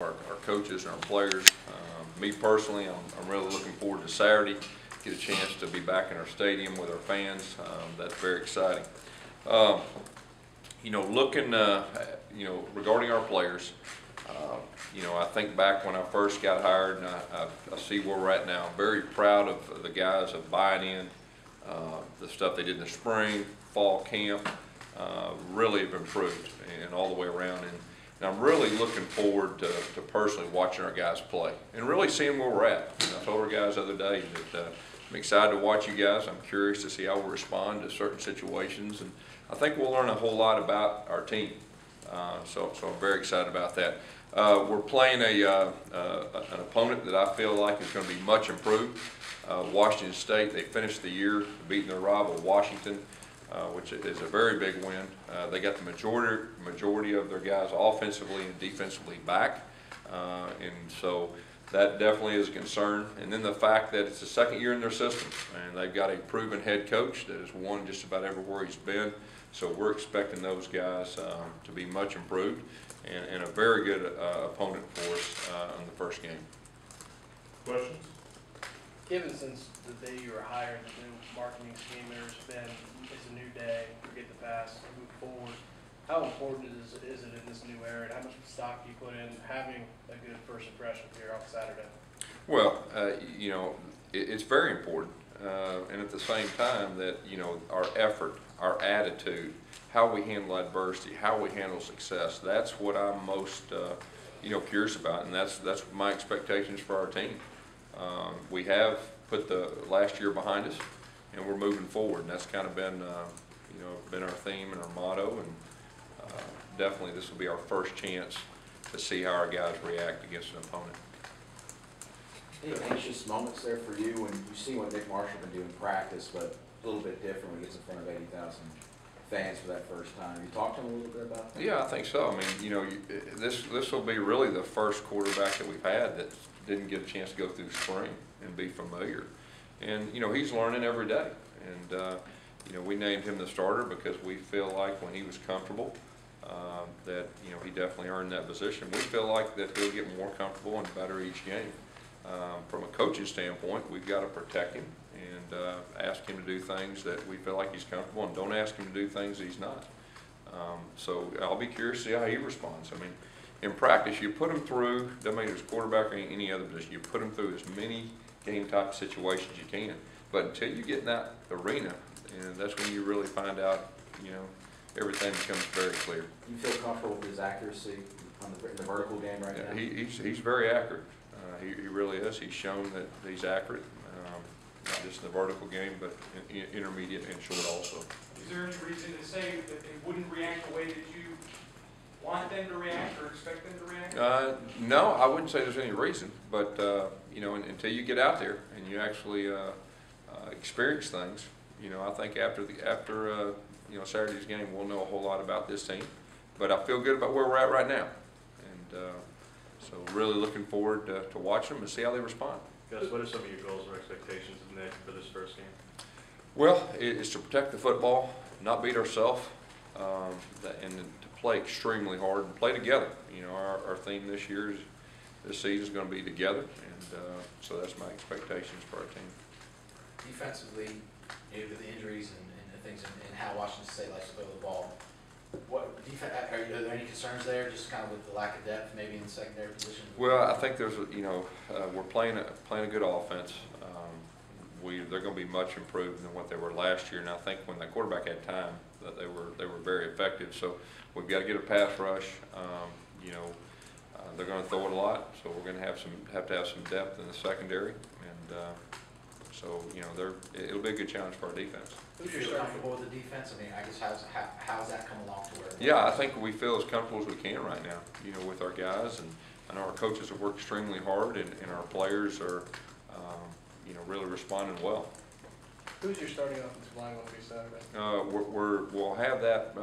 our coaches and our players. Me personally, I'm really looking forward to Saturday, get a chance to be back in our stadium with our fans. That's very exciting. Looking, regarding our players, I think back when I first got hired, and I see where we're at now. I'm very proud of the guys of buying in, the stuff they did in the spring, fall camp, really have improved and all the way around. And I'm really looking forward to personally watching our guys play and really seeing where we're at. I told our guys the other day that I'm excited to watch you guys. I'm curious to see how we respond to certain situations, and I think we'll learn a whole lot about our team. So I'm very excited about that. We're playing an opponent that I feel like is going to be much improved. Washington State, they finished the year beating their rival Washington, which is a very big win. They got the majority of their guys offensively and defensively back, and so that definitely is a concern. And then the fact that it's the second year in their system, and they've got a proven head coach that has won just about everywhere he's been. So we're expecting those guys to be much improved and a very good opponent for us in the first game. Questions? Given since the day you were hired, the new marketing scheme it's a new day, forget the past, move forward. How important is it in this new era, and how much stock do you put in having a good first impression here on Saturday? Well, it's very important, and at the same time that our effort, our attitude, how we handle adversity, how we handle success, that's what I'm most curious about, and that's my expectations for our team. We have put the last year behind us, and we're moving forward, and that's kind of been been our theme and our motto. And definitely this will be our first chance to see how our guys react against an opponent. Any anxious moments there for you when you see what Nick Marshall been doing in practice, but a little bit different when he gets in front of 80,000 fans for that first time? Have you talked to him a little bit about that? Yeah, I think so. I mean, this will be really the first quarterback that we've had that didn't get a chance to go through spring and be familiar. And he's learning every day. And we named him the starter because we feel like when he was comfortable, that he definitely earned that position. We feel like that he'll get more comfortable and better each game. From a coaching standpoint, we've got to protect him and ask him to do things that we feel like he's comfortable, and don't ask him to do things that he's not. So I'll be curious to see how he responds. I mean, in practice, you put him through, doesn't matter if it's quarterback or any other position, you put him through as many game type situations you can. But until you get in that arena, and that's when you really find out, everything becomes very clear. You feel comfortable with his accuracy on the vertical game right now? He's very accurate. He really is. He's shown that he's accurate, not just in the vertical game, but in intermediate and short also. Is there any reason to say that they wouldn't react the way that you want them to react or expect them to react? No, I wouldn't say there's any reason, but until you get out there and you actually experience things, I think after Saturday's game, we'll know a whole lot about this team. But I feel good about where we're at right now, and so really looking forward to watching them and see how they respond. Gus, what are some of your goals or expectations for this first game? Well, it's to protect the football, not beat ourselves, and to play extremely hard and play together. Our theme this season is going to be together, and so that's my expectations for our team. Defensively, with the injuries and things, and how Washington State likes to throw the ball, are there any concerns there, just kind of with the lack of depth maybe in the secondary position? Well, I think there's we're playing a good offense. They're going to be much improved than what they were last year, and I think when the quarterback had time, that they were very effective. So we've got to get a pass rush. They're going to throw it a lot, so we're going to have to have some depth in the secondary, and so it'll be a good challenge for our defense. Do you feel comfortable with the defense? I mean, I guess how's that come along to where? Yeah, I think we feel as comfortable as we can right now. With our guys, and I know our coaches have worked extremely hard, and our players are really responding well. Who's your starting offensive line going to be Saturday? We'll have that,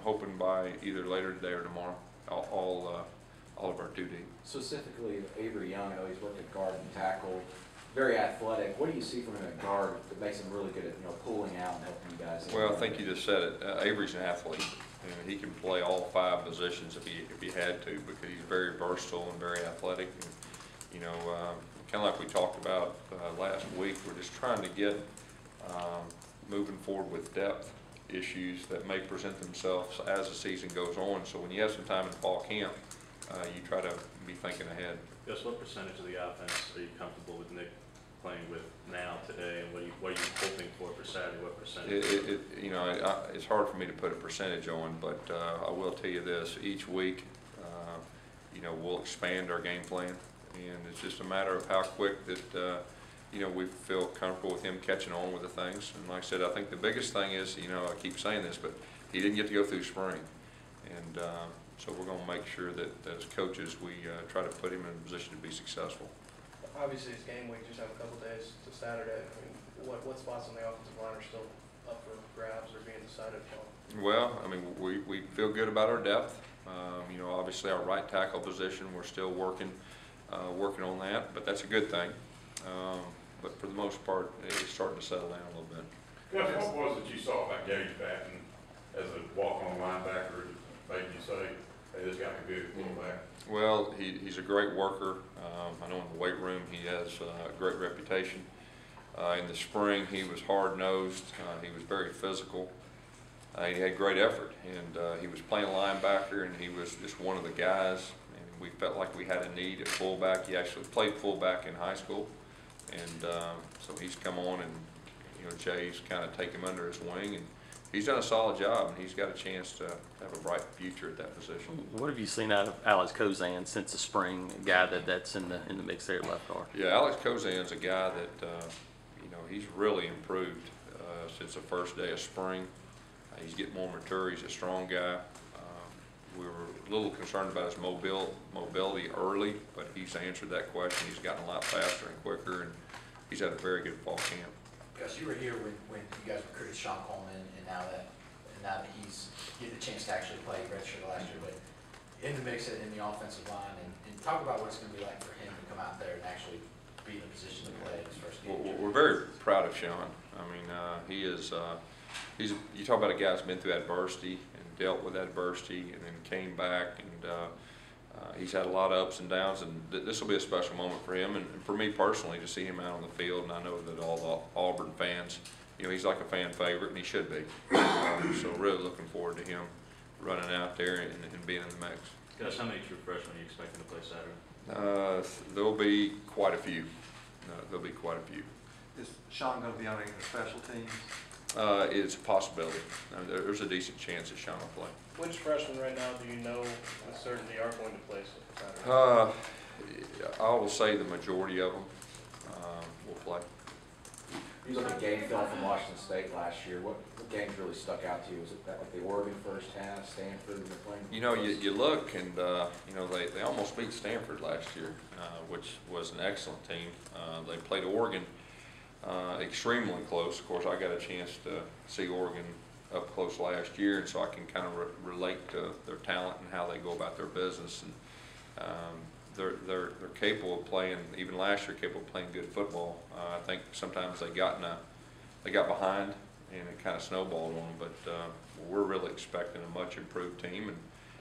hoping by either later today or tomorrow. All of our 2D. Specifically, Avery Young, I know he's worked at guard and tackle, very athletic. What do you see from him at guard that makes him really good at pulling out and helping you guys? Well, I think you just said it. Avery's an athlete, and he can play all 5 positions if he had to, because he's very versatile and very athletic. And, you know, kind of like we talked about last week, we're just trying to get moving forward with depth issues that may present themselves as the season goes on. So when you have some time in fall camp, you try to be thinking ahead. Gus, what percentage of the offense are you comfortable with Nick playing with now, today, and what are you hoping for Saturday? What percentage? You know, it's hard for me to put a percentage on, but I will tell you this: each week, you know, we'll expand our game plan, and it's just a matter of how quick that you know, we feel comfortable with him catching on with the things. And like I said, I think the biggest thing is, you know, I keep saying this, but he didn't get to go through spring, and so we're going to make sure that as coaches we try to put him in a position to be successful. Obviously, it's game week, just have a couple days to Saturday. I mean, what spots on the offensive line are still up for grabs or being decided upon? Well, I mean, we feel good about our depth. You know, obviously our right tackle position, we're still working on that, but that's a good thing. But for the most part, it's starting to settle down a little bit. Gus, what was it you saw about Gage Patton as a walk-on linebacker that made you say, hey, this guy can be a fullback? Well, he's a great worker. I know in the weight room he has a great reputation. In the spring, he was hard-nosed. He was very physical. He had great effort, and he was playing linebacker, and he was just one of the guys. And we felt like we had a need at fullback. He actually played fullback in high school, and so he's come on, and you know, Jay's kind of taken him under his wing, and he's done a solid job, and he's got a chance to have a bright future at that position. What have you seen out of Alex Kozan since the spring? A guy that's in the mix there at left guard. Yeah, Alex Kozan's a guy that you know, he's really improved since the first day of spring. He's getting more mature. He's a strong guy. We were a little concerned about his mobility early, but he's answered that question. He's gotten a lot faster and quicker, and he's had a very good fall camp. Gus, you were here when you guys recruited Sean Coleman, and now that he's getting a chance to actually play redshirt last year, but in the mix in the offensive line, and talk about what it's going to be like for him to come out there and actually be in a position to play his first game. We're very proud of Sean. I mean, he is. You talk about a guy that's been through adversity and dealt with adversity, and then came back, and he's had a lot of ups and downs, and this will be a special moment for him, and for me personally, to see him out on the field. And I know that all the Auburn fans, you know, he's like a fan favorite, and he should be. So really looking forward to him running out there and being in the mix. Gus, how many true freshmen are you expecting to play Saturday? There'll be quite a few. There'll be quite a few. Is Sean going to be on any of the special teams? It's a possibility. There's a decent chance that Sean will play. Which freshmen right now do you know with certainty are going to play Saturday? I will say the majority of them will play. You look at game film from Washington State last year. What games really stuck out to you? Was it that like the Oregon first half, Stanford, and they're playing? You know, you look, and you know, they almost beat Stanford last year, which was an excellent team. They played Oregon extremely close. Of course, I got a chance to see Oregon up close last year, and so I can kind of relate to their talent and how they go about their business. And they're capable of playing, even last year, capable of playing good football. I think sometimes they got behind, and it kind of snowballed on them. But we're really expecting a much improved team. And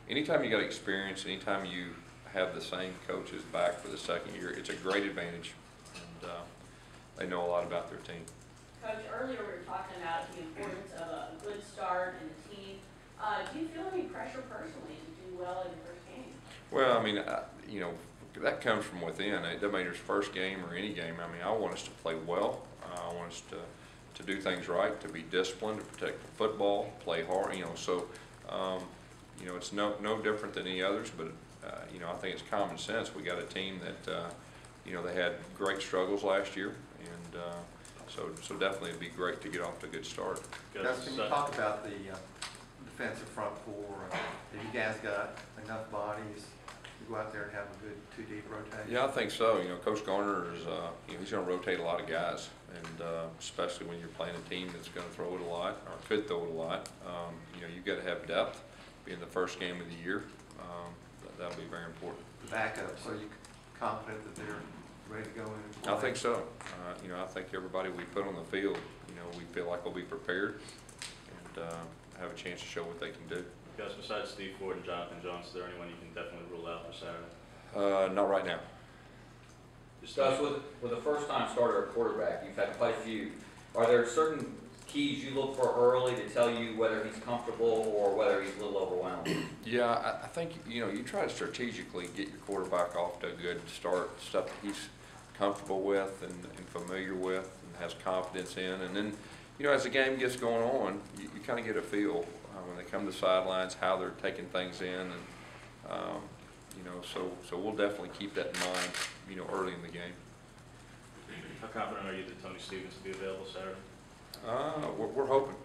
anytime you got experience, anytime you have the same coaches back for the second year, it's a great advantage. And they know a lot about their team. Coach, earlier we were talking about the importance of a good start in the team. Do you feel any pressure personally to do well in your first game? Well, I mean, you know, that comes from within. It doesn't matter if it's first game or any game. I mean, I want us to play well. I want us to do things right, to be disciplined, to protect the football, play hard. You know, so you know, it's no different than any others. But you know, I think it's common sense. We got a team that you know, they had great struggles last year, and so definitely it'd be great to get off to a good start. Gus, can you talk about the defensive front four? Have you guys got enough bodies to go out there and have a good two-deep rotation? Yeah, I think so. You know, Coach Garner is, you know, he's going to rotate a lot of guys, and especially when you're playing a team that's going to throw it a lot or could throw it a lot. You know, you've got to have depth. Being the first game of the year, that'll be very important. The backups, are you confident that they're ready to go in and play? I think so. You know, I think everybody we put on the field, you know, we feel like we'll be prepared and have a chance to show what they can do. Gus, besides Steve Ford and Jonathan Jones, is there anyone you can definitely rule out for Saturday? Not right now. Just Gus, with a first-time starter at quarterback, you've had quite a few. Are there certain keys you look for early to tell you whether he's comfortable or whether he's a little overwhelmed? Yeah, I think, you try to strategically get your quarterback off to a good start, stuff that he's comfortable with and familiar with and has confidence in. And then, as the game gets going on, you kind of get a feel when they come to the sidelines, how they're taking things in. And, so we'll definitely keep that in mind, early in the game. how confident are you that Tony Stevens will be available Saturday? We're hoping.